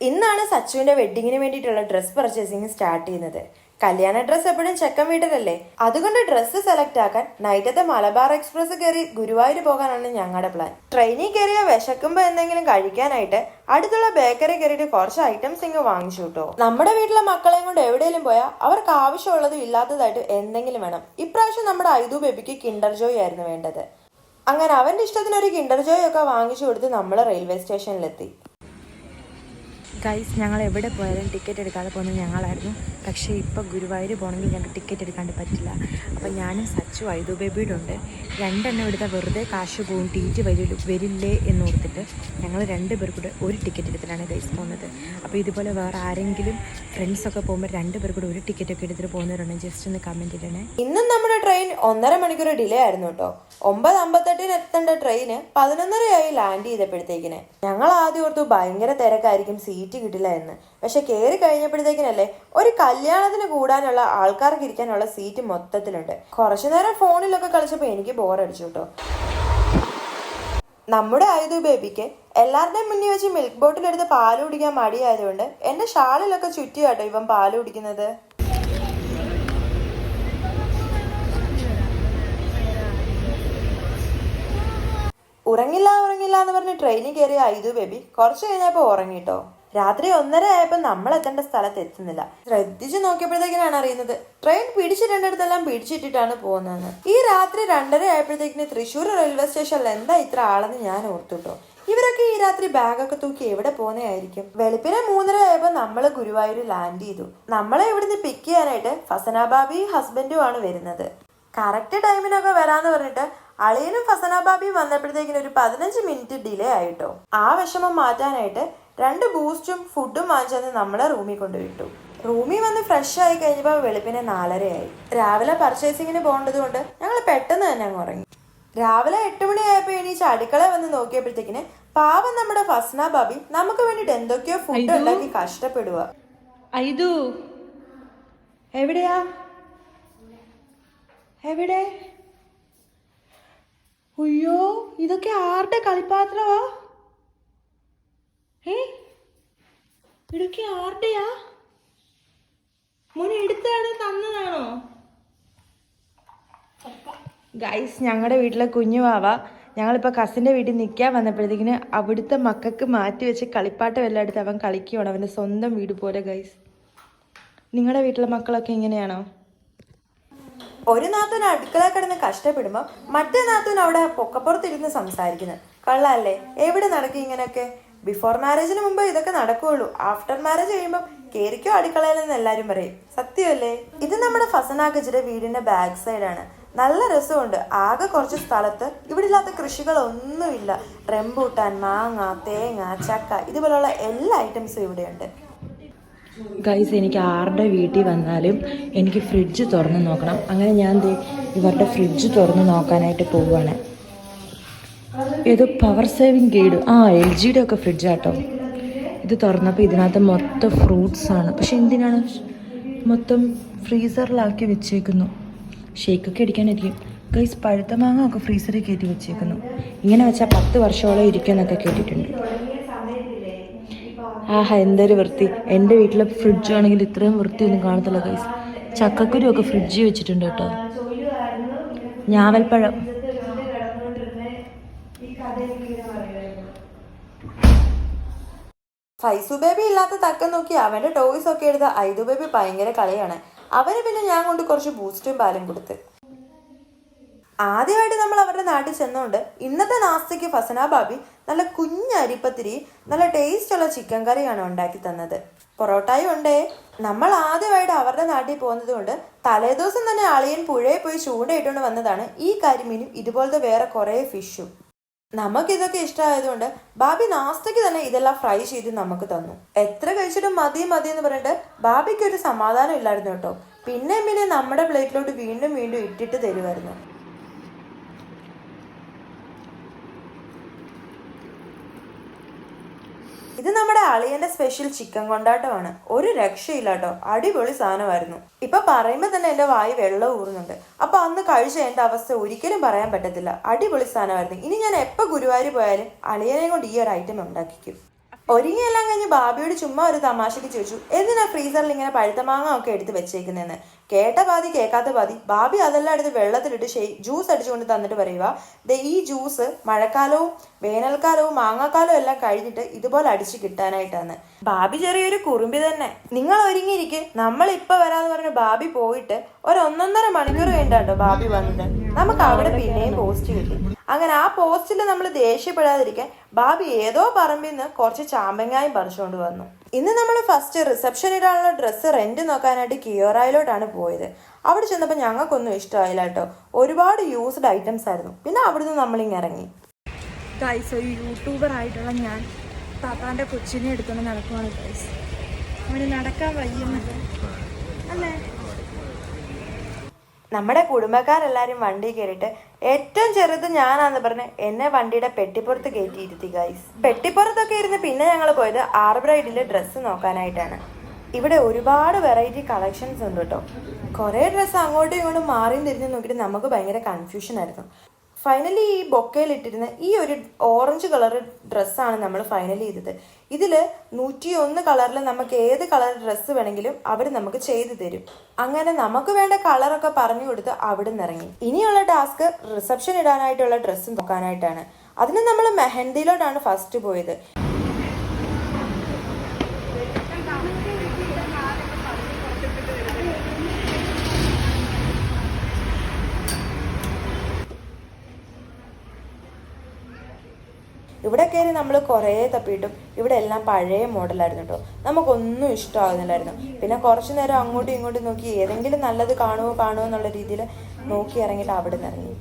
ഇന്നാണ് സച്ചുവിന്റെ വെഡിങ്ങിന് വേണ്ടിയിട്ടുള്ള dress purchasing start ചെയ്യുന്നത്. കല്യാണ ഡ്രസ് എപ്പോഴും ചെക്കൻ വീട്ടിലല്ലേ, അതുകൊണ്ട് ഡ്രസ്സ് സെലക്ട് ആക്കാൻ നൈറ്റത്തെ മലബാർ എക്സ്പ്രസ് കയറി ഗുരുവായൂർ പോകാനാണ് ഞങ്ങളുടെ പ്ലാൻ. ട്രെയിനിൽ കയറിയ വിശക്കുമ്പോ എന്തെങ്കിലും കഴിക്കാനായിട്ട് അടുത്തുള്ള ബേക്കറി കയറിയിട്ട് കുറച്ച് ഐറ്റംസ് ഇങ്ങ് വാങ്ങിച്ചു കിട്ടോ. നമ്മുടെ വീട്ടിലെ മക്കളെയും കൊണ്ട് എവിടെയെങ്കിലും പോയാൽ അവർക്ക് ആവശ്യമുള്ളതും ഇല്ലാത്തതായിട്ട് എന്തെങ്കിലും വേണം. ഇപ്രാവശ്യം നമ്മുടെ ഐദു ബേബിക്ക് കിൻഡർ ജോയ് ആയിരുന്നു വേണ്ടത്. അങ്ങനെ അവന്റെ ഇഷ്ടത്തിന് ഒരു കിൻഡർ ജോയ് ഒക്കെ വാങ്ങിച്ചു കൊടുത്ത് നമ്മൾ റെയിൽവേ സ്റ്റേഷനിലെത്തി. ഗൈസ്, ഞങ്ങൾ എവിടെ പോയാലും ടിക്കറ്റ് എടുക്കാതെ പോകുന്നത് ഞങ്ങളായിരുന്നു. പക്ഷേ ഇപ്പോൾ ഗുരുവായൂർ പോകണമെങ്കിൽ ഞങ്ങൾക്ക് ടിക്കറ്റ് എടുക്കാണ്ട് പറ്റില്ല. അപ്പോൾ ഞാനും സച്ചു ഐദു ബേബിയുടെ ഉണ്ട്. രണ്ടെണ്ണം എടുത്താൽ വെറുതെ കാശ് പോകും, ടീറ്റ് വരില്ലേ എന്ന് ഓർത്തിട്ട് ഞങ്ങൾ 2 പേർ കൂടെ ഒരു ടിക്കറ്റ് എടുത്തിട്ടാണ് ഗൈസ് പോകുന്നത്. അപ്പോൾ ഇതുപോലെ വേറെ ആരെങ്കിലും ഫ്രണ്ട്സൊക്കെ പോകുമ്പോൾ 2 പേർ കൂടെ ഒരു ടിക്കറ്റൊക്കെ എടുത്തിട്ട് പോകുന്നവരുണ്ട്, ജസ്റ്റ് ഒന്ന് കമൻറ്റ് ഇടണേ. ഇന്നും നമ്മുടെ ട്രെയിൻ 1.5 മണിക്കൂർ ഡിലേ ആയിരുന്നു കേട്ടോ. 9:58 എത്തേണ്ട ട്രെയിന് 11:30 ലാൻഡ് ചെയ്തപ്പോഴത്തേക്കിന് ഞങ്ങൾ ആദ്യം ഓർത്തു ഭയങ്കര തിരക്കായിരിക്കും, സീറ്റ് കിട്ടില്ല എന്ന്. പക്ഷെ കയറി കഴിഞ്ഞപ്പോഴത്തേക്കിനല്ലേ ഒരു കല്യാണത്തിന് കൂടാനുള്ള ആൾക്കാർക്ക് ഇരിക്കാനുള്ള സീറ്റ് മൊത്തത്തിലുണ്ട്. കുറച്ചു നേരം ഫോണിലൊക്കെ കളിച്ചപ്പോൾ എനിക്ക് ബോറടിച്ചു കേട്ടോ. നമ്മുടെ ഐദു ബേബിക്ക് എല്ലാവരുടെയും മുന്നിൽ വെച്ച് മിൽക്ക് ബോട്ടിലെടുത്ത് പാല് കുടിക്കാൻ മടിയായതുകൊണ്ട് എന്റെ ഷാളിലൊക്കെ ചുറ്റി കേട്ടോ ഇവൻ പാല് കുടിക്കുന്നത്. ഉറങ്ങില്ല എന്ന് പറഞ്ഞ് ട്രെയിനിൽ കയറിയ ഐദു ബേബി കുറച്ച് കഴിഞ്ഞപ്പോൾ ഉറങ്ങിട്ടോ. രാത്രി 1:30 ആയപ്പോൾ നമ്മൾ എത്തേണ്ട സ്ഥലത്ത് എത്തുന്നില്ല. ശ്രദ്ധിച്ചു നോക്കിയപ്പോഴത്തേക്കിനാണ് അറിയുന്നത് ട്രെയിൻ പിടിച്ചിട്ടുണ്ടെല്ലാം പിടിച്ചിട്ടിട്ടാണ് പോകുന്നതെന്ന്. ഈ രാത്രി 2:30 ആയപ്പോഴത്തേക്കിന് തൃശ്ശൂർ റെയിൽവേ സ്റ്റേഷനിൽ എന്താ ഇത്ര ആളെന്ന് ഞാൻ ഓർത്തുട്ടോ. ഇവരൊക്കെ ഈ രാത്രി ബാഗൊക്കെ തൂക്കി എവിടെ പോകുന്നതായിരിക്കും. വെളുപ്പിനെ 3:30 ആയപ്പോൾ നമ്മൾ ഗുരുവായൂർ ലാൻഡ് ചെയ്തു. നമ്മളെ ഇവിടുന്ന് പിക്ക് ചെയ്യാനായിട്ട് ഫസന ബാബി ഹസ്ബൻഡുമാണ് വരുന്നത്. കറക്റ്റ് ടൈമിനൊക്കെ വരാന്ന് പറഞ്ഞിട്ട് അളിയനും ഫസന ബാബിയും വന്നപ്പോഴത്തേക്കിന് ഒരു 15 മിനിറ്റ് ഡിലേ ആയിട്ടോ. ആ വിഷമം മാറ്റാനായിട്ട് 2 ബൂസ്റ്റും ഫുഡും വാങ്ങിച്ചത് നമ്മളെ റൂമിൽ കൊണ്ടുവിട്ടു. റൂമിൽ വന്ന് ഫ്രഷ് ആയി കഴിഞ്ഞപ്പോൾ വെളുപ്പിനെ 4:30 ആയി. രാവിലെ പർച്ചേസിങ്ങിന് പോകേണ്ടത് കൊണ്ട് ഞങ്ങൾ പെട്ടെന്ന് തന്നെ അങ്ങ് ഉറങ്ങി. രാവിലെ 8 മണിയായപ്പോൾ എണീച്ച് അടുക്കള വന്ന് നോക്കിയപ്പോഴത്തേക്കിന് പാവം നമ്മുടെ ഫസന ബാബി നമുക്ക് വേണ്ടിട്ട് എന്തൊക്കെയോ ഫുഡ് ഉണ്ടാക്കി കഷ്ടപ്പെടുക. ഐദു എവിടെയാ? എവിടെ? അയ്യോ, ഇതൊക്കെ ആരുടെ കളിപ്പാത്രമാ? ഇതൊക്കെ ആരുടെയാ? മോനെ എടുത്താണോ തന്നതാണോ? ഗൈസ്, ഞങ്ങളുടെ വീട്ടിലെ കുഞ്ഞു വാവ ഞങ്ങളിപ്പോൾ കസിൻ്റെ വീട്ടിൽ നിൽക്കാൻ വന്നപ്പോഴത്തേക്കിന് അവിടുത്തെ മക്കൾക്ക് മാറ്റി വെച്ച് കളിപ്പാട്ടം എല്ലാം എടുത്ത് അവൻ കളിക്കുകയാണ്, അവൻ്റെ സ്വന്തം വീട് പോലെ. ഗൈസ്, നിങ്ങളുടെ വീട്ടിലെ മക്കളൊക്കെ ഇങ്ങനെയാണോ? ഒരു നാത്തൂൻ അടുക്കള കിടന്ന് കഷ്ടപ്പെടുമ്പോൾ മറ്റേ നാത്തൂൻ അവിടെ പൊക്കപ്പുറത്തിരുന്ന് സംസാരിക്കുന്നത് കള്ളല്ലേ. എവിടെ നടക്കും ഇങ്ങനെയൊക്കെ? ബിഫോർ മാരേജിന് മുമ്പ് ഇതൊക്കെ നടക്കുകയുള്ളൂ. ആഫ്റ്റർ മാരേജ് കഴിയുമ്പോൾ കേറിക്കോ അടുക്കളയിലെന്ന് എല്ലാവരും പറയും. സത്യമല്ലേ? ഇത് നമ്മുടെ ഫസനാക്കച്ചിയുടെ വീടിന്റെ ബാക്ക് സൈഡാണ്. നല്ല രസമുണ്ട്. ആകെ കുറച്ച് സ്ഥലത്ത് ഇവിടെ ഇല്ലാത്ത കൃഷികളൊന്നുമില്ല. റംബൂട്ടാൻ, മാങ്ങ, തേങ്ങ, ചക്ക ഇതുപോലുള്ള എല്ലാ ഐറ്റംസും ഇവിടെയുണ്ട്. ഗൈസ്, എനിക്ക് ആരുടെ വീട്ടിൽ വന്നാലും എനിക്ക് ഫ്രിഡ്ജ് തുറന്ന് നോക്കണം. അങ്ങനെ ഞാൻ ഇവരുടെ ഫ്രിഡ്ജ് തുറന്ന് നോക്കാനായിട്ട് പോവുകയാണ്. ഏതോ പവർ സേവിങ് ഗൈഡ്, LGയുടെ ഒക്കെ ഫ്രിഡ്ജാട്ടോ. ഇത് തുറന്നപ്പോൾ ഇതിനകത്ത് മൊത്തം ഫ്രൂട്ട്സാണ്. പക്ഷെ എന്തിനാണ് മൊത്തം ഫ്രീസറിലാക്കി വെച്ചേക്കുന്നു? ഷേക്കൊക്കെ അടിക്കാനായിരിക്കും. ഗൈസ്, പഴുത്ത മാങ്ങ ഒക്കെ ഫ്രീസറിൽ കയറ്റി വെച്ചേക്കുന്നു. ഇങ്ങനെ വെച്ചാൽ 10 വർഷത്തോളം ഇരിക്കുമെന്നൊക്കെ കേട്ടിട്ടുണ്ട്. എന്തൊരു വൃത്തി! എൻ്റെ വീട്ടിലെ ഫ്രിഡ്ജ് ആണെങ്കിൽ ഇത്രയും വൃത്തിയൊന്നും കാണത്തില്ല ഗൈസ്. ചക്കക്കുരു ഒക്കെ ഫ്രിഡ്ജിൽ വെച്ചിട്ടുണ്ട് കേട്ടോ. ഞാവൽപ്പഴം. ഫൈസു ബേബി ഇല്ലാത്ത തക്കം നോക്കി അവന്റെ ടോയ്സ് ഒക്കെ എടുത്ത ഐദു ബേബി ഭയങ്കര കളിയാണ്. അവന് പിന്നെ ഞാൻ കൊണ്ട് കുറച്ച് ബൂസ്റ്റും പാലും കൊടുത്ത്. ആദ്യമായിട്ട് നമ്മൾ അവരുടെ നാട്ടിൽ ചെന്നുകൊണ്ട് ഇന്നത്തെ നാസ്തയ്ക്ക് ഫസന ബാബി നല്ല കുഞ്ഞരിപ്പത്തിരി നല്ല ടേസ്റ്റുള്ള ചിക്കൻ കറിയാണ് ഉണ്ടാക്കി തന്നത്. പൊറോട്ടയും ഉണ്ടേ. നമ്മൾ ആദ്യമായിട്ട് അവരുടെ നാട്ടിൽ പോകുന്നത് കൊണ്ട് തലേദിവസം തന്നെ അളിയൻ പുഴയിൽ പോയി ചൂണ്ടയിട്ടുകൊണ്ട് വന്നതാണ് ഈ കരിമീനും ഇതുപോലത്തെ വേറെ കുറേ ഫിഷും. നമുക്കിതൊക്കെ ഇഷ്ടമായതുകൊണ്ട് ബാബി നാസ്തയ്ക്ക് തന്നെ ഇതെല്ലാം ഫ്രൈ ചെയ്ത് നമുക്ക് തന്നു. എത്ര കഴിച്ചിട്ടും മതി എന്ന് പറഞ്ഞിട്ട് ബാബിക്ക് ഒരു സമാധാനം ഇല്ലായിരുന്നു കേട്ടോ. പിന്നെ നമ്മുടെ പ്ലേറ്റിലോട്ട് വീണ്ടും ഇട്ടിട്ട് തരുമായിരുന്നു. ഇത് നമ്മുടെ അളിയന്റെ സ്പെഷ്യൽ ചിക്കൻ കൊണ്ടാട്ടമാണ്. ഒരു രക്ഷയില്ല കേട്ടോ, അടിപൊളി സാധനമായിരുന്നു. ഇപ്പൊ പറയുമ്പോ തന്നെ എന്റെ വായി വെള്ളം ഊറുന്നുണ്ട്. അപ്പൊ അന്ന് കഴിച്ച എന്റെ അവസ്ഥ ഒരിക്കലും പറയാൻ പറ്റത്തില്ല. അടിപൊളി സാധനമായിരുന്നു. ഇനി ഞാൻ എപ്പോ ഗുരുവായൂർ പോയാലും അളിയനെ കൊണ്ട് ഈ ഒരു ഐറ്റം ഉണ്ടാക്കിക്കും. ഒരുങ്ങിയെല്ലാം കഴിഞ്ഞ് ബാബിയോട് ചുമ്മാ ഒരു തമാശക്ക് ചോദിച്ചു, എന്തിനാ ഫ്രീസറിൽ ഇങ്ങനെ പഴുത്ത മാങ്ങ ഒക്കെ എടുത്ത് വെച്ചേക്കുന്നതെന്ന്. കേട്ട പാതി കേൾക്കാത്ത പാതി. ബാബി അതെല്ലാം എടുത്ത് വെള്ളത്തിലിട്ട് ജ്യൂസ് അടിച്ചുകൊണ്ട് തന്നിട്ട് പറയുക, ഈ ജ്യൂസ് മഴക്കാലവും വേനൽക്കാലവും മാങ്ങാക്കാലവും എല്ലാം കഴിഞ്ഞിട്ട് ഇതുപോലെ അടിച്ചു കിട്ടാനായിട്ടാണ്. ബാബി ചെറിയൊരു കുറുമ്പി തന്നെ. നിങ്ങൾ ഒരുങ്ങിയിരിക്കെ, നമ്മൾ ഇപ്പൊ വരാന്ന് പറഞ്ഞ ബാബി പോയിട്ട് 1.5 മണിക്കൂർ കഴിഞ്ഞിട്ടോ ബാബി വന്നത്. നമുക്ക് അവിടെ പിന്നെയും പോസ്റ്റ് കിട്ടി. അങ്ങനെ ആ പോസ്റ്റിൽ നമ്മൾ ദേഷ്യപ്പെടാതിരിക്കാൻ ബാബി ഏതോ പറമ്പിൽ നിന്ന് കുറച്ച് ചാമ്പങ്ങായും പറിച്ചുകൊണ്ട് വന്നു. ഇന്ന് നമ്മൾ ഫസ്റ്റ് റിസപ്ഷൻ ഇടാനുള്ള ഡ്രസ്സ് റെന്റ് നോക്കാനായിട്ട് കിയോറായിലോട്ടാണ് പോയത്. അവിടെ ചെന്നപ്പോൾ ഞങ്ങൾക്കൊന്നും ഇഷ്ടമായില്ല കേട്ടോ. ഒരുപാട് യൂസ്ഡ് ഐറ്റംസ് ആയിരുന്നു. പിന്നെ അവിടുന്ന് നമ്മളിങ്ങ് ഇറങ്ങി. ഗൈസ്, ഒരു യൂട്യൂബർ ആയിട്ടുള്ള ഞാൻ താത്താൻ്റെ കൊച്ചിനെ എടുത്തുകൊണ്ട് നടക്കുവാണ് ഗൈസ്. അവന് നടക്കാൻ വയ്യുന്നത് അല്ലേ? നമ്മുടെ കുടുംബക്കാരെല്ലാരും വണ്ടി കയറിയിട്ട് ഏറ്റവും ചെറുത് ഞാനാന്ന് പറഞ്ഞ് എന്നെ വണ്ടിയുടെ പെട്ടിപ്പുറത്ത് കയറ്റിയിരുത്തി ഗൈസ്. പെട്ടിപ്പുറത്തൊക്കെ ഇരുന്ന് പിന്നെ ഞങ്ങൾ പോയത് ആർബ്രൈഡിലെ ഡ്രസ്സ് നോക്കാനായിട്ടാണ്. ഇവിടെ ഒരുപാട് വെറൈറ്റി കളക്ഷൻസ് ഉണ്ട് കേട്ടോ. കുറേ ഡ്രസ്സ് അങ്ങോട്ടും ഇങ്ങോട്ടും മാറിയും തിരിഞ്ഞ് നോക്കിയിട്ട് നമുക്ക് ഭയങ്കര കൺഫ്യൂഷൻ ആയിരുന്നു. ഫൈനലി ഈ ബൊക്കയിലിട്ടിരുന്ന ഈ ഒരു ഓറഞ്ച് കളർ ഡ്രസ്സാണ് നമ്മൾ ഫൈനലി ചെയ്തത്. ഇതിൽ 101 കളറിൽ നമുക്ക് ഏത് കളർ ഡ്രസ്സ് വേണമെങ്കിലും അവർ നമുക്ക് ചെയ്തു തരും. അങ്ങനെ നമുക്ക് വേണ്ട കളറൊക്കെ പറഞ്ഞു കൊടുത്ത് അവിടെ നിന്ന് ഇറങ്ങി. ഇനിയുള്ള ടാസ്ക് റിസപ്ഷൻ ഇടാനായിട്ടുള്ള ഡ്രസ്സ് നോക്കാനായിട്ടാണ്. അതിന് നമ്മൾ മെഹന്തിയിലോട്ടാണ് ഫസ്റ്റ് പോയത്. ഇവിടെ കയറി നമ്മൾ കുറേ തപ്പിയിട്ടും ഇവിടെ എല്ലാം പഴയ മോഡലായിരുന്നു കേട്ടോ. നമുക്കൊന്നും ഇഷ്ടമാകുന്നില്ലായിരുന്നു. പിന്നെ കുറച്ച് നേരം അങ്ങോട്ടും ഇങ്ങോട്ടും നോക്കി ഏതെങ്കിലും നല്ലത് കാണുമോ എന്നുള്ള രീതിയിൽ നോക്കി ഇറങ്ങിയിട്ട് അവിടെ നിന്ന് ഇറങ്ങി.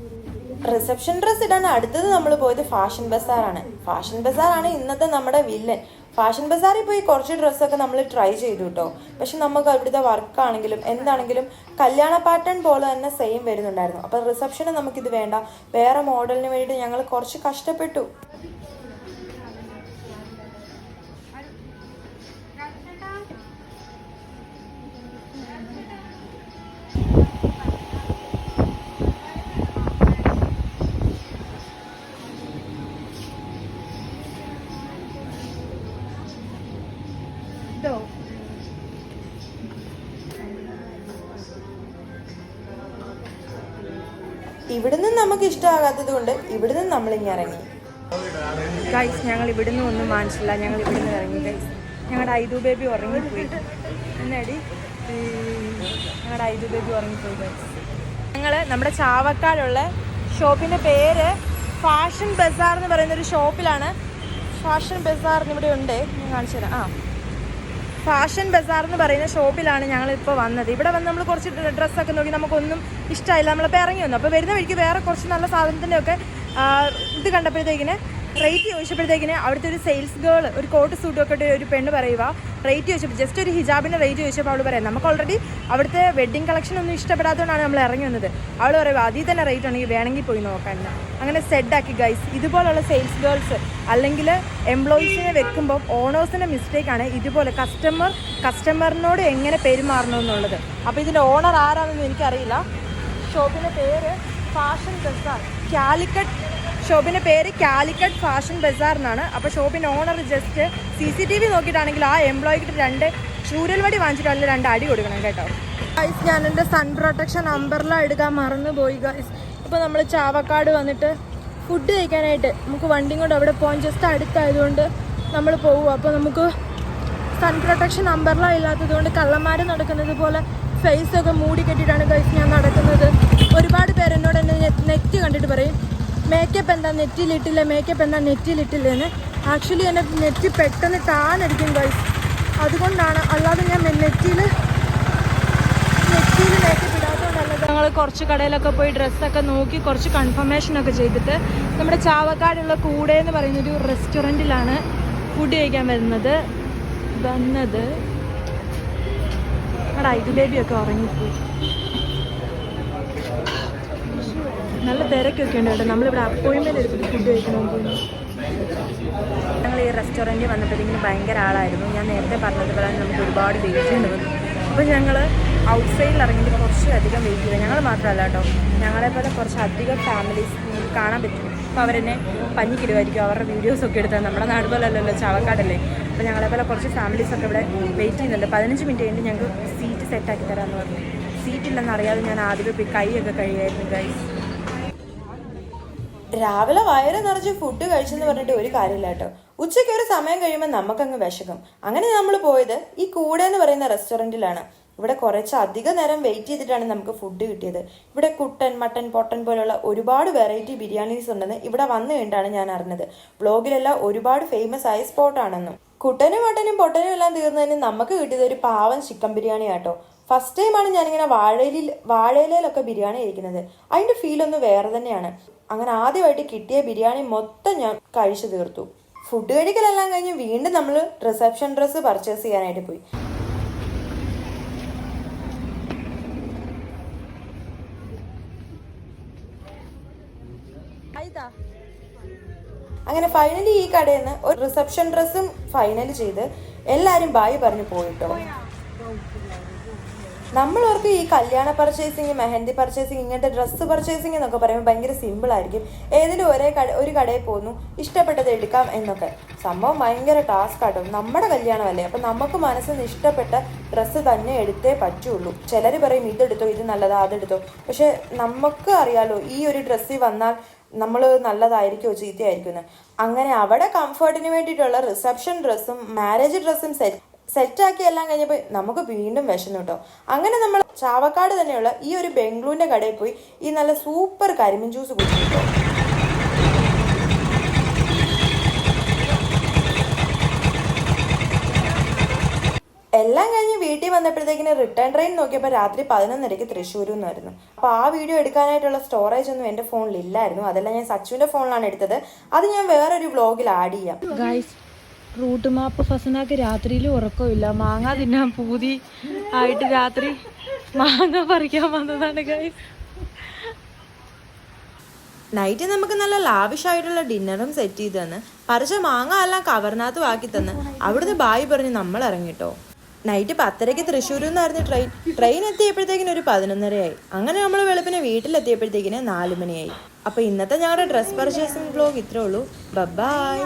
റിസപ്ഷൻ ഡ്രസ്സ് ഇടാൻ അടുത്തത് നമ്മൾ പോയത് ഫാഷൻ ബസാറാണ്. ഫാഷൻ ബസാറാണ് ഇന്നത്തെ നമ്മുടെ വില്ലൻ. ഫാഷൻ ബസാറിൽ പോയി കുറച്ച് ഡ്രസ്സൊക്കെ നമ്മൾ ട്രൈ ചെയ്തു കേട്ടോ. പക്ഷെ നമുക്ക് അവിടുത്തെ വർക്കാണെങ്കിലും എന്താണെങ്കിലും കല്യാണ പാറ്റേൺ പോലെ തന്നെ സെയിം വരുന്നുണ്ടായിരുന്നു. അപ്പം റിസപ്ഷന് നമുക്കിത് വേണ്ട, വേറെ മോഡലിന് വേണ്ടിയിട്ട് ഞങ്ങൾ കുറച്ച് കഷ്ടപ്പെട്ടു. ഇവിടുന്ന് നമുക്ക് ഇഷ്ടമാകാത്തത് കൊണ്ട് ഇവിടുന്ന് നമ്മളിങ്ങനെ ഇറങ്ങി. ഗൈസ്, ഞങ്ങൾ ഇവിടുന്ന് ഒന്നും വാങ്ങിച്ചില്ല. ഞങ്ങൾ ഇവിടുന്ന് ഇറങ്ങി ഗൈസ്. ഞങ്ങളുടെ ഐദു ബേബി ഉറങ്ങിപ്പോയി. എന്നാടി ഞങ്ങളുടെ ഐദു ബേബി ഉറങ്ങിപ്പോയി ഗൈസ്. ഞങ്ങൾ നമ്മുടെ ചാവക്കാടുള്ള ഷോപ്പിൻ്റെ പേര് ഫാഷൻ ബസാർ എന്ന് പറയുന്നൊരു ഷോപ്പിലാണ്. ഫാഷൻ ബസാറിന് ഇവിടെ ഉണ്ട്, ഞാൻ കാണിച്ചു തരാം. ഫാഷൻ ബസാർ എന്ന് പറയുന്ന ഷോപ്പിലാണ് ഞങ്ങളിപ്പോൾ വന്നത്. ഇവിടെ വന്ന് നമ്മൾ കുറച്ച് ഡ്രസ്സൊക്കെ നോക്കി നമുക്കൊന്നും ഇഷ്ടമായില്ല. നമ്മളിപ്പോൾ ഇറങ്ങി വന്നു. അപ്പോൾ വരുന്ന വഴിക്ക് വേറെ കുറച്ച് നല്ല സാധനത്തിൻ്റെയൊക്കെ ഇത് കണ്ടപ്പോഴത്തേക്കിന് റേറ്റ് ചോദിച്ചപ്പോഴത്തേക്കിന് അവിടുത്തെ ഒരു സെയിൽസ് ഗേൾ ഒരു കോട്ട് സൂട്ടൊക്കെ ഇട്ട് ഒരു പെണ്ണ് പറയുക. റേറ്റ് ചോദിച്ചപ്പോൾ ജസ്റ്റ് ഒരു ഹിജാബിൻ്റെ റേറ്റ് ചോദിച്ചപ്പോൾ അവൾ പറയാം, നമുക്ക് ഓൾറെഡി അവിടുത്തെ വെഡ്ഡിങ് കളക്ഷൻ ഒന്നും ഇഷ്ടപ്പെടാത്തതുകൊണ്ടാണ് നമ്മൾ ഇറങ്ങി വന്നത്. അവൾ പറയുക അതിൽ തന്നെ റേറ്റ് ഉണ്ടെങ്കിൽ വേണമെങ്കിൽ പോയി നോക്കാൻ. അങ്ങനെ സെഡാക്കി ഗൈസ്. ഇതുപോലുള്ള സെയിൽസ് ഗേൾസ് അല്ലെങ്കിൽ എംപ്ലോയീസിനെ വെക്കുമ്പോൾ ഓണേഴ്സിൻ്റെ മിസ്റ്റേക്കാണ് ഇതുപോലെ കസ്റ്റമറിനോട് എങ്ങനെ പെരുമാറണമെന്നുള്ളത്. അപ്പോൾ ഇതിൻ്റെ ഓണർ ആരാണെന്ന് എനിക്കറിയില്ല. ഷോപ്പിൻ്റെ പേര് ഫാഷൻ ബസാർ ഷോപ്പിൻ്റെ പേര് കാലിക്കറ്റ് ഫാഷൻ ബസാർ എന്നാണ്. അപ്പോൾ ഷോപ്പിൻ്റെ ഓണർ ജസ്റ്റ് CCTV നോക്കിയിട്ടാണെങ്കിൽ ആ എംപ്ലോയിക്ക് 2 ചൂരൽവടി വാങ്ങിച്ചിട്ടാണെങ്കിൽ 2 അടി കൊടുക്കണം കേട്ടോ. ഗൈസ്, ഞാൻ എൻ്റെ സൺ പ്രൊട്ടക്ഷൻ അംബർല എടുക്കാൻ മറന്നുപോയി ഗൈസ്. ഇപ്പോൾ നമ്മൾ ചാവക്കാട് വന്നിട്ട് ഫുഡ് കഴിക്കാനായിട്ട് നമുക്ക് വണ്ടിയും കൊണ്ട് അവിടെ പോകാൻ ജസ്റ്റ് അടുത്തായതുകൊണ്ട് നമ്മൾ പോകും. അപ്പോൾ നമുക്ക് സൺ പ്രൊട്ടക്ഷൻ അംബർല ഇല്ലാത്തതുകൊണ്ട് കള്ളന്മാർ നടക്കുന്നത് പോലെ ഫേസൊക്കെ മൂടി കെട്ടിയിട്ടാണ് ഗൈസ് ഞാൻ നടക്കുന്നത്. ഒരുപാട് പേര് എന്നോട് എന്നെ നെറ്റ് കണ്ടിട്ട് പറയും, മേക്കപ്പ് എന്താ നെറ്റിലിട്ടില്ല, മേക്കപ്പ് എന്താ നെറ്റിലിട്ടില്ലെന്ന്. ആക്ച്വലി എൻ്റെ നെറ്റ് പെട്ടെന്ന് ടാനടിക്കും ഗൈസ്, അതുകൊണ്ടാണ്. അല്ലാതെ ഞാൻ നെറ്റിയിൽ മേക്കപ്പ് ഇടാത്തതുകൊണ്ടല്ല. ഞങ്ങൾ കുറച്ച് കടയിലൊക്കെ പോയി ഡ്രസ്സൊക്കെ നോക്കി കുറച്ച് കൺഫർമേഷനൊക്കെ ചെയ്തിട്ട് നമ്മുടെ ചാവക്കാടുള്ള കൂടെ എന്ന് പറയുന്നൊരു റെസ്റ്റോറൻറ്റിലാണ് ഫുഡ് കഴിക്കാൻ വരുന്നത്. നമ്മുടെ ഐദു ബേബിയൊക്കെ ഉറങ്ങിപ്പോയി. നല്ല തിരക്കൊക്കെ ഉണ്ട് കേട്ടോ. നമ്മളിവിടെ അപ്പോയിൻമെൻറ്റ് എടുത്തിട്ട് ഫുഡ് കഴിക്കണമെന്ന് തോന്നുന്നു. ഞങ്ങൾ ഈ റെസ്റ്റോറൻറ്റിൽ വന്നപ്പോഴത്തേക്കും ഭയങ്കര ആളായിരുന്നു. ഞാൻ നേരത്തെ പറഞ്ഞതുപോലെ നമുക്ക് ഒരുപാട് വെയിറ്റ് ചെയ്യേണ്ടി വന്നു. അപ്പോൾ ഞങ്ങൾ ഔട്ട്സൈഡിൽ ഇറങ്ങിയിട്ട് കുറച്ചധികം വെയിറ്റ് ചെയ്തു. ഞങ്ങൾ മാത്രമല്ല കേട്ടോ, ഞങ്ങളെപ്പോലെ കുറച്ചധികം ഫാമിലീസ് കാണാൻ പറ്റും. അപ്പോൾ അവരെന്നെ പഞ്ഞിക്കിടുമായിരിക്കും. അവരുടെ വീഡിയോസൊക്കെ എടുത്താൽ നമ്മുടെ നാട് പോലെ അല്ലല്ലോ, ചാവക്കാടല്ലേ. അപ്പോൾ ഞങ്ങളെപ്പോലെ കുറച്ച് ഫാമിലീസൊക്കെ ഇവിടെ വെയിറ്റ് ചെയ്യുന്നുണ്ട്. 15 മിനിറ്റ് കഴിഞ്ഞ് ഞങ്ങൾക്ക് സീറ്റ് സെറ്റാക്കി തരാമെന്ന് പറഞ്ഞു. സീറ്റില്ലെന്ന് അറിയാതെ ഞാൻ ആദ്യമേ പോയി കൈയൊക്കെ കഴിയായിരുന്നു ഗൈസ്. രാവിലെ വയറ് നിറച്ച് ഫുഡ് കഴിച്ചെന്ന് പറഞ്ഞിട്ട് ഒരു കാര്യമില്ല കേട്ടോ. ഉച്ചയ്ക്ക് ഒരു സമയം കഴിയുമ്പോൾ നമുക്കങ്ങ് വിശക്കും. അങ്ങനെ നമ്മൾ പോയത് ഈ കൂടെ എന്ന് പറയുന്ന റെസ്റ്റോറൻറ്റിലാണ്. ഇവിടെ കുറച്ച് അധിക നേരം വെയിറ്റ് ചെയ്തിട്ടാണ് നമുക്ക് ഫുഡ് കിട്ടിയത്. ഇവിടെ കുട്ടൻ, മട്ടൻ, പൊട്ടൻ പോലുള്ള ഒരുപാട് വെറൈറ്റി ബിരിയാണീസ് ഉണ്ടെന്ന് ഇവിടെ വന്നു കഴിഞ്ഞാണ് ഞാൻ അറിഞ്ഞത്. വ്ളോഗിലെല്ലാം ഒരുപാട് ഫേമസ് ആയ സ്പോട്ടാണെന്നും. കുട്ടനും മട്ടനും പൊട്ടനും എല്ലാം തീർന്നതിന് നമുക്ക് കിട്ടിയത് ഒരു പാവൻ ചിക്കൻ ബിരിയാണി ആട്ടോ. ഫസ്റ്റ് ടൈമാണ് ഞാനിങ്ങനെ വാഴയിലൊക്കെ ബിരിയാണി കഴിക്കുന്നത്. അതിൻ്റെ ഫീലൊന്ന് വേറെ തന്നെയാണ്. അങ്ങനെ ആദ്യമായിട്ട് കിട്ടിയ ബിരിയാണി മൊത്തം ഞാൻ കഴിച്ചു തീർത്തു. ഫുഡ് കഴിക്കലെല്ലാം കഴിഞ്ഞ് വീണ്ടും നമ്മൾ റിസപ്ഷൻ ഡ്രസ്സ് പർച്ചേസ് ചെയ്യാനായിട്ട് പോയി. അങ്ങനെ ഫൈനലി ഈ കടയിൽ നിന്ന് ഒരു റിസപ്ഷൻ ഡ്രസ്സും ഫൈനൽ ചെയ്ത് എല്ലാവരും ബായ് പറഞ്ഞു പോയിട്ടോ. നമ്മളവർക്ക് ഈ കല്യാണ പർച്ചേസിങ്, മെഹന്തി പർച്ചേസിങ്, ഇങ്ങനത്തെ ഡ്രസ്സ് പർച്ചേസിങ് എന്നൊക്കെ പറയുമ്പോൾ ഭയങ്കര സിമ്പിൾ ആയിരിക്കും. ഏതെങ്കിലും ഒരു കടയിൽ പോകുന്നു, ഇഷ്ടപ്പെട്ടത് എടുക്കാം എന്നൊക്കെ. സംഭവം ഭയങ്കര ടാസ്ക് ആട്ടോ. നമ്മുടെ കല്യാണമല്ലേ, അപ്പം നമുക്ക് മനസ്സിന് ഇഷ്ടപ്പെട്ട ഡ്രസ്സ് തന്നെ എടുത്തേ പറ്റുള്ളൂ. ചിലർ പറയും ഇതെടുത്തോ, ഇത് നല്ലതാ, അതെടുത്തോ. പക്ഷെ നമുക്ക് അറിയാലോ ഈ ഒരു ഡ്രസ്സിൽ വന്നാൽ നമ്മൾ നല്ലതായിരിക്കുമോ ചീത്തയായിരിക്കും എന്ന്. അങ്ങനെ അവിടെ കംഫർട്ടിന് വേണ്ടിയിട്ടുള്ള റിസപ്ഷൻ ഡ്രസ്സും മാരേജ് ഡ്രസ്സും സെറ്റാക്കി എല്ലാം കഴിഞ്ഞപ്പോൾ നമുക്ക് വീണ്ടും വിശന്നു കേട്ടോ. അങ്ങനെ നമ്മൾ ചാവക്കാട് തന്നെയുള്ള ഈ ഒരു ബംഗ്ലൂരിൻ്റെ കടയിൽ പോയി ഈ നല്ല സൂപ്പർ കരിമീൻ ജ്യൂസ് കുടിച്ചു കേട്ടോ. എല്ലാം കഴിഞ്ഞ് വീട്ടിൽ വന്നപ്പോഴത്തേക്കിന് റിട്ടേൺ ട്രെയിൻ നോക്കിയപ്പോൾ രാത്രി 11:30 തൃശ്ശൂരിൽ നിന്നായിരുന്നു. അപ്പോൾ ആ വീഡിയോ എടുക്കാനായിട്ടുള്ള സ്റ്റോറേജ് ഒന്നും എൻ്റെ ഫോണിൽ ഇല്ലായിരുന്നു. അതെല്ലാം ഞാൻ സച്ചുവിൻ്റെ ഫോണിലാണ് എടുത്തത്. അത് ഞാൻ വേറൊരു വ്ലോഗിൽ ആഡ് ചെയ്യാം. ഗൈസ്, റൂട്ട് മാപ്പ് ഫസനാക്ക് രാത്രിയിൽ ഉറക്കമില്ല. മാങ്ങ തിന്നാൻ പൂതി ആയിട്ട് രാത്രി മാങ്ങ പറിക്കാൻ വന്നതാണ് ഗൈസ്. നൈറ്റ് നമുക്ക് നല്ല ലാവിഷായിട്ടുള്ള ഡിന്നറും സെറ്റ് ചെയ്ത് തന്ന് പറിച്ച മാങ്ങ എല്ലാം കവറിനകത്തും ആക്കി തന്ന് അവിടുന്ന് ബായ് പറഞ്ഞ് നമ്മൾ ഇറങ്ങിട്ടോ. നൈറ്റ് 10:30 തൃശ്ശൂരിൽ നിന്നായിരുന്നു ട്രെയിൻ എത്തിയപ്പോഴത്തേക്കിന് ഒരു 11:30 ആയി. അങ്ങനെ നമ്മൾ വെളുപ്പിന് വീട്ടിലെത്തിയപ്പോഴത്തേക്കിന് 4 മണിയായി. അപ്പോൾ ഇന്നത്തെ ഞങ്ങളുടെ ഡ്രസ് പർച്ചേസിംഗ് വ്ലോഗ് ഇത്രേ ഉള്ളൂ. ബൈ.